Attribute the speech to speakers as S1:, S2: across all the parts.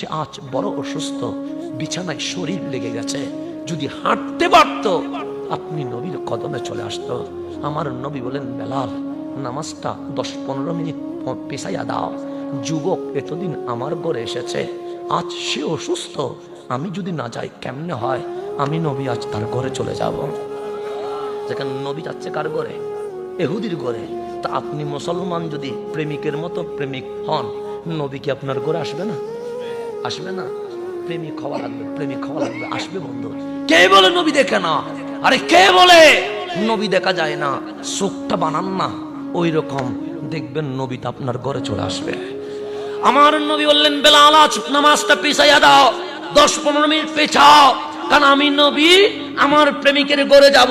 S1: সে আজ বড় অসুস্থ, বিছানায় শরীর লেগে গেছে। যদি হাঁটতে পারত আপনি নবীর কদমে চলে আসতো। আমার নবী বলেন, বেলাল নামাজটা 10-15 মিনিট পেছাইয়া দাও। যুবক এতদিন আমার ঘরে এসেছে, আজ সে অসুস্থ, আমি যদি না যাই কেমনে হয়? আমি নবী আজ তার ঘরে চলে যাব। যেখানে নবী যাচ্ছে কার ঘরে? এহুদির ঘরে। তা আপনি মুসলমান যদি প্রেমিকের মতো প্রেমিক হন, নবী কি আপনার ঘরে আসবে না? আসবে না? প্রেমিক হওয়া লাগবে, প্রেমিক হওয়া লাগবে, আসবে বন্ধু। কে বলে নবী দেখে না? আরে কে বলে নবী দেখা যায় না? চোখটা বানান না, ওই রকম দেখবেন নবীটা আপনার ঘরে চলে আসবে। আমার নবী বললেন, বেলাল আজ নামাজটা পিছাইয়া দাও, 10-15 মিনিট পেছাও, কারণ আমি নবী আমার প্রেমিকের ঘরে যাব।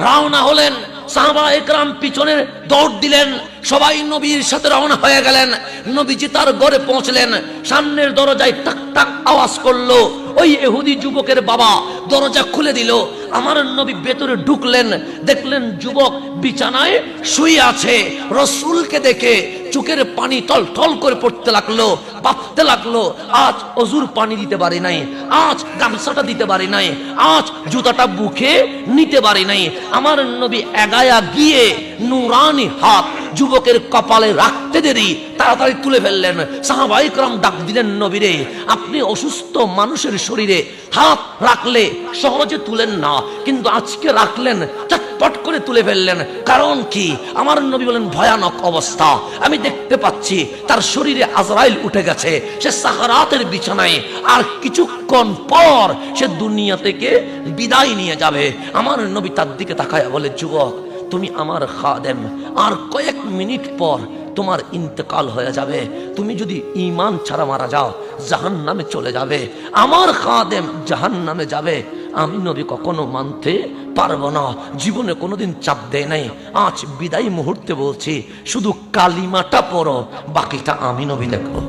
S1: রওনা হলেন সাহাবা একরাম, পিছনে দৌড় দিলেন, সবাই নবীর সাথে রওনা হয়ে গেলেন। নবীজি তার ঘরে পৌঁছলেন, সামনের দরজায় টাক টাক আওয়াজ করলো। ওই ইহুদি যুবকের বাবা দরজা খুলে দিল। আমার নবী ভেতরে ঢুকলেন, দেখলেন যুবক বিছানায় শুয়ে আছে। রাসূলকে দেখে চোখের পানি টল টল করে পড়তে লাগলো। ভাবতে লাগলো, আজ অজুর পানি দিতে পারি নাই, আজ গামছাটা দিতে পারি নাই, আজ জুতাটা বুকে নিতে পারি নাই। আমার নবী এগায়া গিয়ে নুরানি হাত যুবকের কপালে রাখতে দেরি তাড়াতাড়ি তুলে ফেললেন। সাহাবায়ে কেরাম ডাক দিলেন, নবীরে আপনি অসুস্থ মানুষের শরীরে হাত রাখলে সহজে তুলেন না, কিন্তু আজকে রাখলেন, চটপট করে তুলে ফেললেন। কারণ কি? আমার নবী বলেন, ভয়ানক অবস্থা, আমি দেখতে পাচ্ছি তার শরীরে আজরাইল উঠে গেছে, সে সাকারাতের বিছানায়, আর কিছুক্ষণ পর সে দুনিয়া থেকে বিদায় নিয়ে যাবে। আমার নবী তার দিকে তাকায় বলে, যুবক তুমি আমার খাদেম, আর কয়েক মিনিট পর তোমার ইন্তেকাল হয়ে যাবে। তুমি যদি ঈমান ছাড়া মারা যাও জাহান্নামে চলে যাবে। আমার খাদেম জাহান্নামে যাবে, আমি নবী কখনো মানতে পারবো না। জীবনে কোনোদিন চাপ দেয় নাই। আজ বিদায় মুহূর্তে বলছি, শুধু কালিমাটা পড়ো, বাকিটা আমি নবী দেখবো।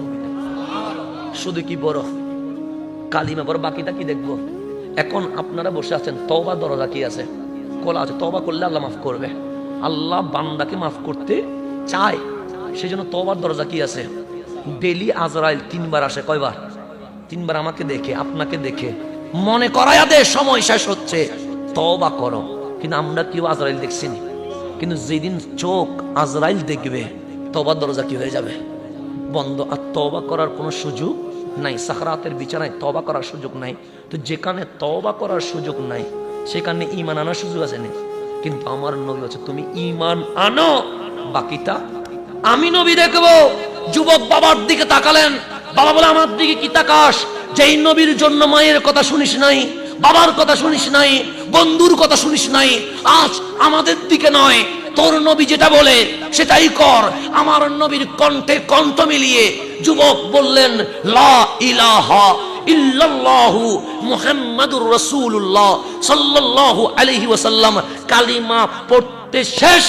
S1: শুধু কি বড় কালিমা পড়ো, বাকিটা কি দেখবো? এখন আপনারা বসে আছেন, তওবা দরজা কি আছে? খোলা আছে। তওবা করলে আল্লাহ মাফ করবে। আল্লাহ বান্দাকে মাফ করতে চায়, সেজন্য তওবার দরজা কি আছে? ডেলি আজরাইল 3 বার আসে। কয়বার? 3 বার আমাকে দেখে, আপনাকে দেখে মনে করায়া দে সময় শেষ হচ্ছে, তওবা করো। কিন্তু আমরা কেউ আজরাইল দেখছি না। কিন্তু যেদিন চোখ আজরাইল দেখবে, তওবার দরজা কি হয়ে যাবে? বন্ধ। আর তওবা করার কোনো সুযোগ নাই। সাকরাতের বিছানায় তওবা করার সুযোগ নাই। তো যেখানে তওবা করার সুযোগ নাই, সেখানে ঈমান আনার সুযোগ আছে না? কিন্তু আমার নবী বলছে, তুমি ঈমান আনো, বাকিটা আমি নবী দেখবো। যুবক বাবার দিকে তাকালেন। বাবা বলে, আমার দিকে কি তাকাস? যেই নবীর জন্য মায়ের কথা শুনিস নাই, বাবার কথা শুনিস নাই, বন্ধুর কথা শুনিস নাই, আজ আমাদের দিকে নয়, তোর নবী যেটা বলে সেটাই কর। আমার নবীর কণ্ঠে কণ্ঠ মিলিয়ে যুবক বললেন, লা ইলাহা ইল্লাল্লাহু মুহাম্মাদুর রাসূলুল্লাহ সাল্লাল্লাহু আলাইহি ওয়াসাল্লাম। কালিমা পড়তে শেষ,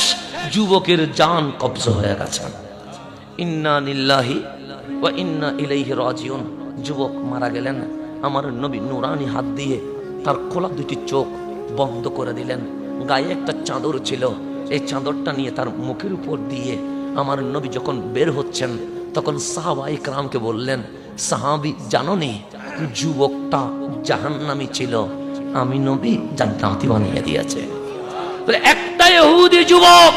S1: যুবকের জান কবজা হয়ে গেছে। ইন্না লিল্লাহি ওয়া ইন্না ইলাইহি রাজিউন। যুবক মারা গেলেন। আমার নবী নুরানি হাত দিয়ে তার খোলা 2টি চোখ বন্ধ করে দিলেন। গায়ে একটা চাদর ছিল, এই চাদরটা নিয়ে তার মুখের উপর দিয়ে আমার নবী যখন বের হচ্ছেন, তখন সাহাবায়ে কেরামকে বললেন, সাহাবী জানো নি যুবকটা জাহান্নামী ছিল, আমি নবী জান্নাতি বানিয়ে দিয়েছে। একটা ইহুদি যুবক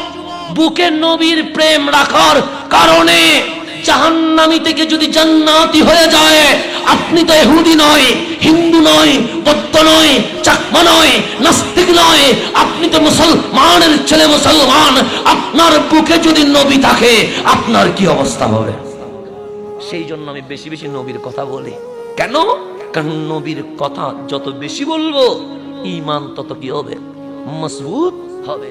S1: বুকে নবীর প্রেম রাখার কারণে জাহান্নামী থেকে যদি জান্নাতি হয়ে যায়, আপনি তো ইহুদি নয়, হিন্দু নয়, বৌদ্ধ নয়, চাকমা নয়, নাস্তিক নয়, আপনি তো মুসলমানের ছেলে, মুসলমান। আপনার বুকে যদি নবী থাকে, আপনার কি অবস্থা হবে? সেই জন্য আমি বেশি বেশি নবীর কথা বলি। কেন? কারণ নবীর কথা যত বেশি বলবো, ঈমান তত কি হবে? মজবুত হবে।